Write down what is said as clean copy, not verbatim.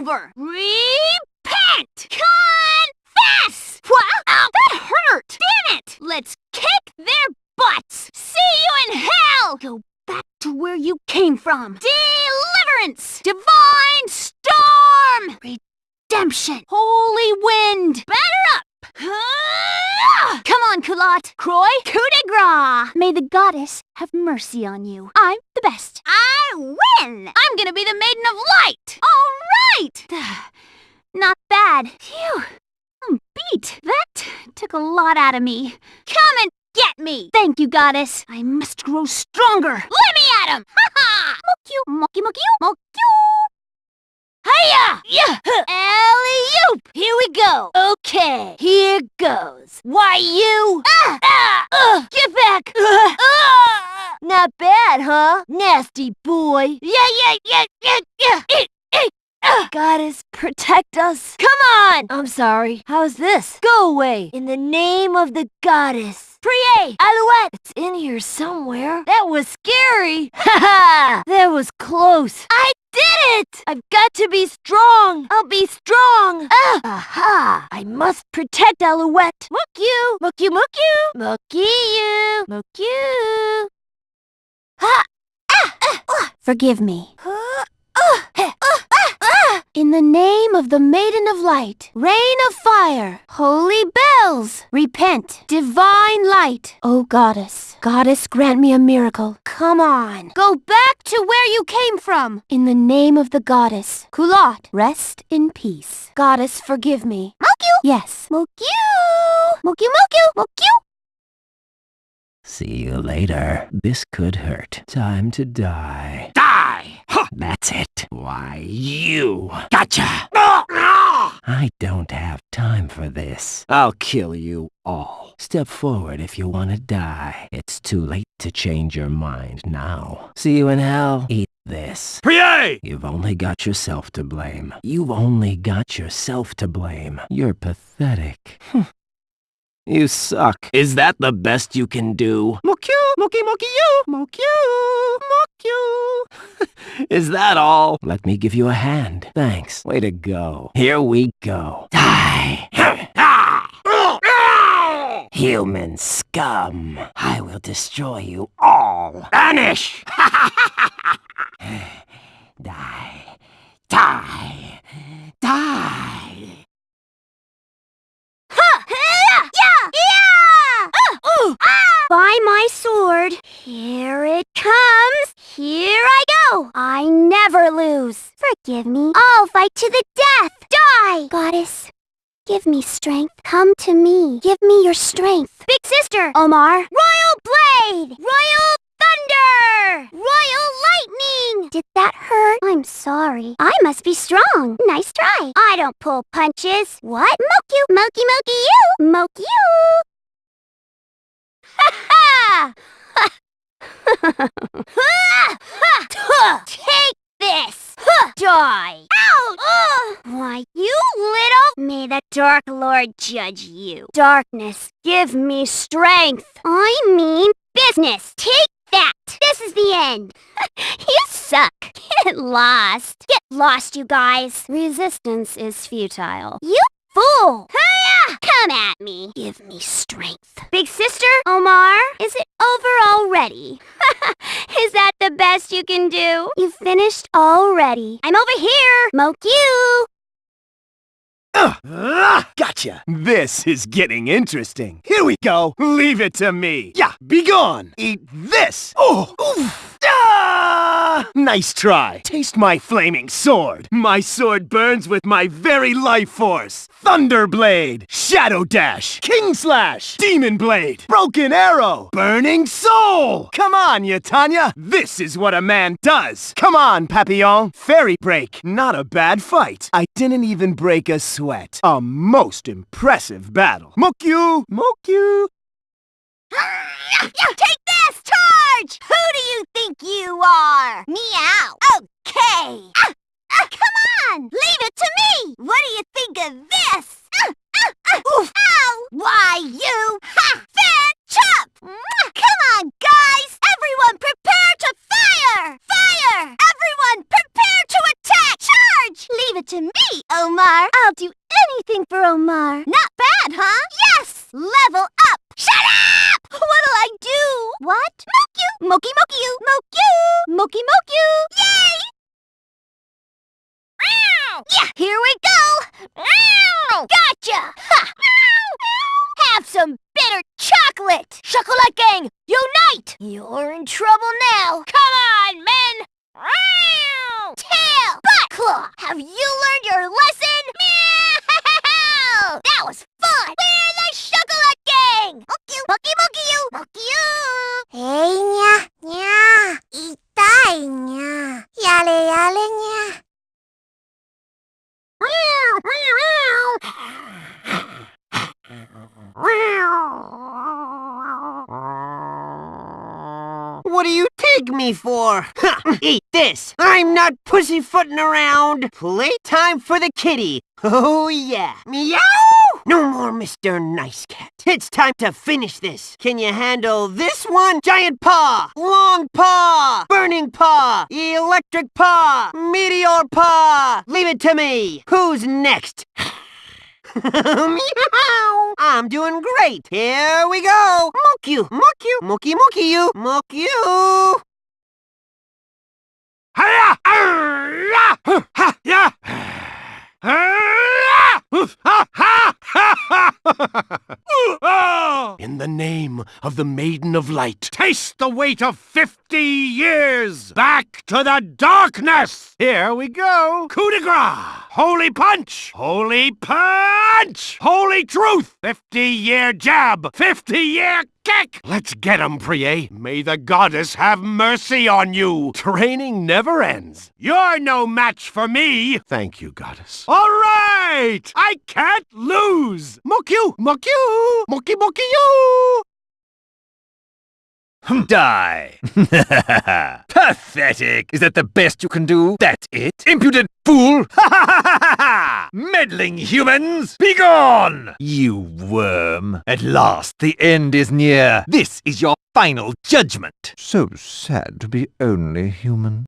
over. Repent! Confess! What? Ow, that hurt! Damn it! Let's kick their butts! See you in hell! Go back to where you came from. Deliverance! Divine storm! Redemption! Holy wind! Batter up! Come on, Culotte! Croix! Coup de grace! May the goddess have mercy on you. I'm the best. I win! I'm gonna be the Maiden of Light! All right! Not bad. Phew. I'm beat. That took a lot out of me. Come and get me! Thank you, goddess. I must grow stronger. Let me at him! Ha-ha! Mock you. Hiya! Yeah! Alley-oop! Here we go. Okay, here goes. Why, you... Get back! Not bad, huh? Nasty boy. Yeah. Goddess, protect us. Come on! I'm sorry. How's this? Go away. In the name of the goddess. Prier! Alouette! It's in here somewhere. That was scary. Ha! That was close. I did it! I've got to be strong. I'll be strong. Aha! I must protect Alouette. Mook you. Ha! Forgive me. In the name of the Maiden of Light, Rain of Fire, Holy Bells, repent, divine light. Oh, Goddess, Goddess, grant me a miracle. Come on, go back to where you came from. In the name of the Goddess, Culotte, rest in peace. Goddess, forgive me. Moku? Yes. Moku. See you later. This could hurt. Time to die. Die! Huh. That's it. Why, you... Gotcha! I don't have time for this. I'll kill you all. Step forward if you want to die. It's too late to change your mind now. See you in hell. Eat this. Prier! You've only got yourself to blame. You're pathetic. You suck. Is that the best you can do? Mock you. Is that all? Let me give you a hand. Thanks. Way to go. Here we go. Die! Human scum. I will destroy you all. Vanish! Die. By my sword. Here it comes. Here I go. I never lose. Forgive me. I'll fight to the death. Die. Goddess, give me strength. Come to me. Give me your strength. Big sister. Homard. Royal blade. Royal thunder. Royal lightning. Did that hurt? I'm sorry. I must be strong. Nice try. I don't pull punches. What? Moke you. Moke you. Ha ha! Take this! Die! Ouch! Why, you little... May the Dark Lord judge you. Darkness, give me strength. I mean business. Take that. This is the end. You suck. Get lost. Get lost, you guys. Resistance is futile. You fool! Hiya! Come at me. Give me strength. Big sister, Homard, is it over already? Is that the best you can do? You finished already. I'm over here. Moke you. Gotcha! This is getting interesting. Here we go. Leave it to me. Yeah, be gone. Eat this. Oh! Oof. Ah! Nice try. Taste my flaming sword. My sword burns with my very life force. Thunder Blade, Shadow Dash, King Slash, Demon Blade, Broken Arrow, Burning Soul. Come on, Yattanya. This is what a man does. Come on, Papillon. Fairy Break. Not a bad fight. I didn't even break a sweat. A most impressive battle. Moke you. Take this! Charge! Who do you think you are? Meow. Okay. Come on! Leave it to me! What do you think of this? Ow! Why, you... Fair chop! Come on, guys! Everyone prepare to fire! Fire! Everyone prepare to attack! Charge! Leave Leave it to me, Homard. I'll do anything for Homard. Not bad, huh? Yes! Level up! Shut up! What'll I do? What? Moke you! Mokey moke you! Moke you! Mokey moke you! Yay! Yeah, here we go! Gotcha! Ha! Have some bitter chocolate! Chocolat gang, unite! You're in trouble now! Come on, men! Tail! Butt! Claw! Have you learned your lesson? Meow! That was fun! We're the Chocolat gang! Moke you! Mokey moke you! Moke you! Hey, nya! Nya! Itai, nya! Yale yale, nya! What do you take me for? Ha! Eat this! I'm not pussyfooting around! Playtime for the kitty! Oh yeah! Meow! No more Mr. Nice Cat. It's time to finish this. Can you handle this one? Giant paw! Long paw! Burning paw! Electric paw! Meteor paw! Leave it to me! Who's next? Meow! I'm doing great. Here we go. Moke you, mokey you, moke you. Hiya! Ha! Ya! In the name of the Maiden of Light, taste the weight of 50 years! Back to the darkness! Here we go! Coup de grace! Holy punch! Holy punch! Holy truth! 50-year jab! 50-year kick! Let's get 'em, Prier. May the goddess have mercy on you! Training never ends. You're no match for me! Thank you, goddess. All right! I can't lose! Moke you! Moke you! Moke you! Die! Pathetic! Is that the best you can do? That's it? Impudent fool! Meddling humans! Begone! You worm! At last the end is near. This is your final judgment. So sad to be only human.